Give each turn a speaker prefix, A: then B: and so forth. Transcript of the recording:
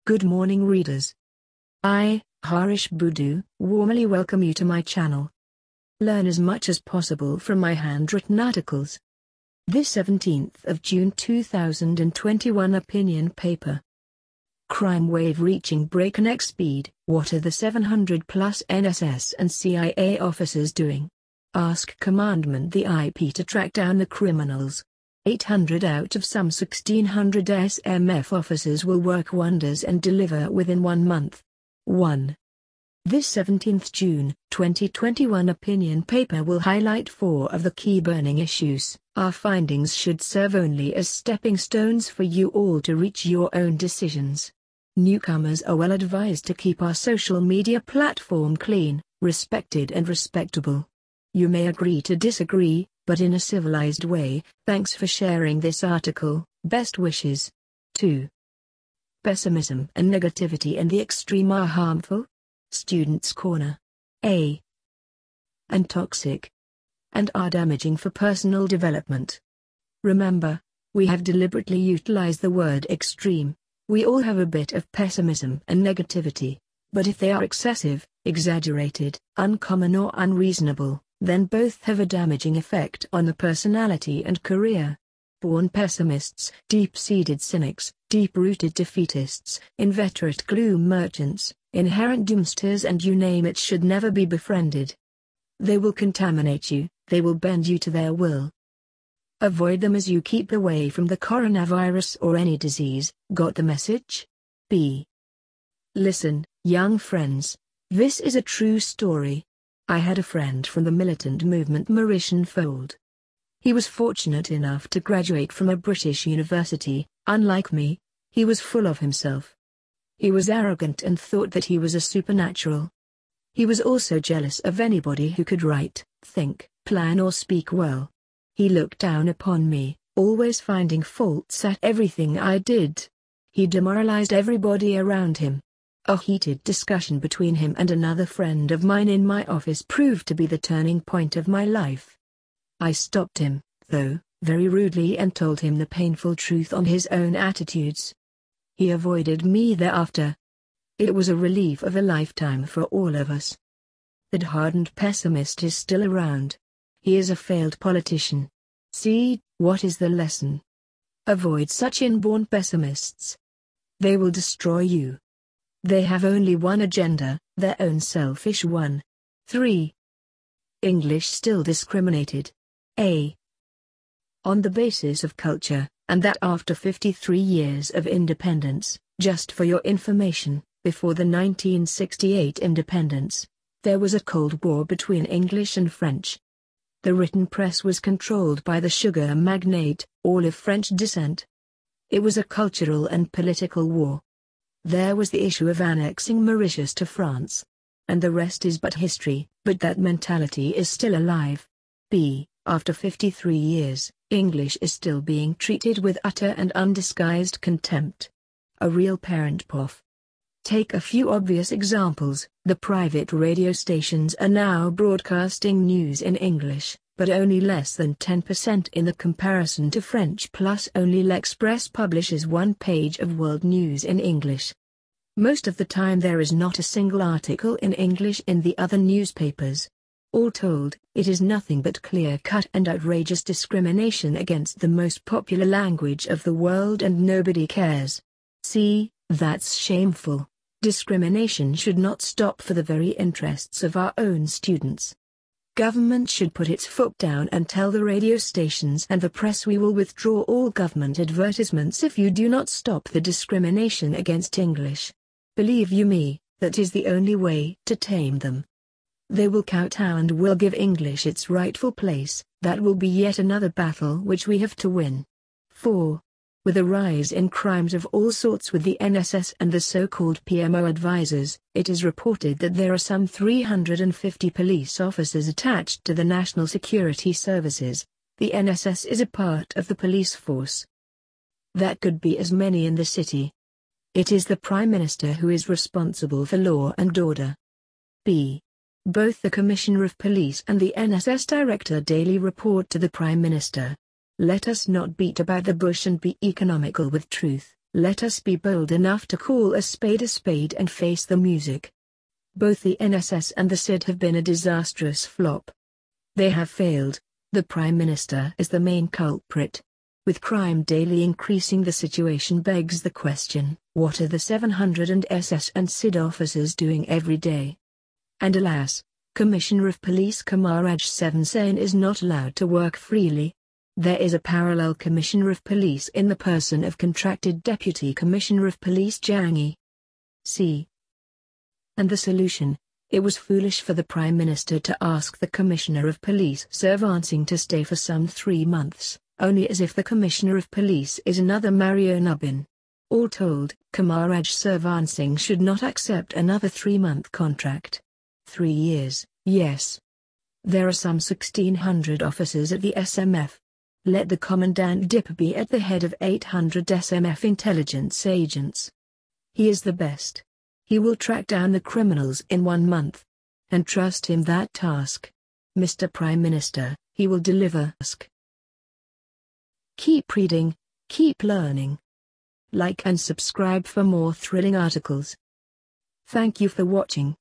A: Good morning readers. I, Harish Budu, warmly welcome you to my channel. Learn as much as possible from my handwritten articles. This 17th of June 2021 opinion paper. Crime wave reaching breakneck speed. What are the 700+ NSS and CIA officers doing? Ask Commandment the IP to track down the criminals. 800 out of some 1600 SMF officers will work wonders and deliver within 1 month. 1. This 17th June 2021 opinion paper will highlight 4 of the key burning issues. Our findings should serve only as stepping stones for you all to reach your own decisions. Newcomers are well advised to keep our social media platform clean, respected and respectable. You may agree to disagree, but in a civilized way. Thanks for sharing this article. Best wishes. 2. Pessimism and negativity in the extreme are harmful. Students' Corner. A. And toxic. And are damaging for personal development. Remember, we have deliberately utilized the word extreme. We all have a bit of pessimism and negativity, but if they are excessive, exaggerated, uncommon or unreasonable, then both have a damaging effect on the personality and career. Born pessimists, deep-seated cynics, deep-rooted defeatists, inveterate gloom merchants, inherent doomsters and you name it should never be befriended. They will contaminate you, they will bend you to their will. Avoid them as you keep away from the coronavirus or any disease. Got the message? B. Listen, young friends, this is a true story. I had a friend from the militant movement Mauritian Fold. He was fortunate enough to graduate from a British university. Unlike me, he was full of himself. He was arrogant and thought that he was a supernatural. He was also jealous of anybody who could write, think, plan or speak well. He looked down upon me, always finding faults at everything I did. He demoralized everybody around him. A heated discussion between him and another friend of mine in my office proved to be the turning point of my life. I stopped him, though, very rudely and told him the painful truth on his own attitudes. He avoided me thereafter. It was a relief of a lifetime for all of us. That hardened pessimist is still around. He is a failed politician. See, what is the lesson? Avoid such inborn pessimists. They will destroy you. They have only one agenda, their own selfish one. 3. English still discriminated. A. On the basis of culture, and that after 53 years of independence. Just for your information, before the 1968 independence, there was a Cold War between English and French. The written press was controlled by the sugar magnate, all of French descent. It was a cultural and political war. There was the issue of annexing Mauritius to France. And the rest is but history, but that mentality is still alive. B. After 53 years, English is still being treated with utter and undisguised contempt. A real parent poff. Take a few obvious examples. The private radio stations are now broadcasting news in English, but only less than 10% in the comparison to French, plus only L'Express publishes 1 page of world news in English. Most of the time there is not a single article in English in the other newspapers. All told, it is nothing but clear-cut and outrageous discrimination against the most popular language of the world and nobody cares. See, that's shameful. Discrimination should not stop for the very interests of our own students. Government should put its foot down and tell the radio stations and the press we will withdraw all government advertisements if you do not stop the discrimination against English. Believe you me, that is the only way to tame them. They will kowtow and will give English its rightful place. That will be yet another battle which we have to win. 4. With a rise in crimes of all sorts with the NSS and the so-called PMO advisors, it is reported that there are some 350 police officers attached to the National Security Services. The NSS is a part of the police force. That could be as many in the city. It is the Prime Minister who is responsible for law and order. B. Both the Commissioner of Police and the NSS Director daily report to the Prime Minister. Let us not beat about the bush and be economical with truth. Let us be bold enough to call a spade and face the music. Both the NSS and the SID have been a disastrous flop. They have failed. The Prime Minister is the main culprit. With crime daily increasing, the situation begs the question, what are the 700 SS and SID officers doing every day? And alas, Commissioner of Police Kamaraj Seven is not allowed to work freely. There is a parallel Commissioner of Police in the person of contracted Deputy Commissioner of Police Jangi. C. And the solution? It was foolish for the Prime Minister to ask the Commissioner of Police Servansing to stay for some 3 months, only as if the Commissioner of Police is another Mario Nubin. All told, Kamaraj Servansing should not accept another 3-month contract. 3 years, yes. There are some 1,600 officers at the SMF. Let the Commandant Dip be at the head of 800 SMF intelligence agents. He is the best. He will track down the criminals in 1 month. And trust him that task. Mr. Prime Minister, he will deliver. Keep reading, keep learning. Like and subscribe for more thrilling articles. Thank you for watching.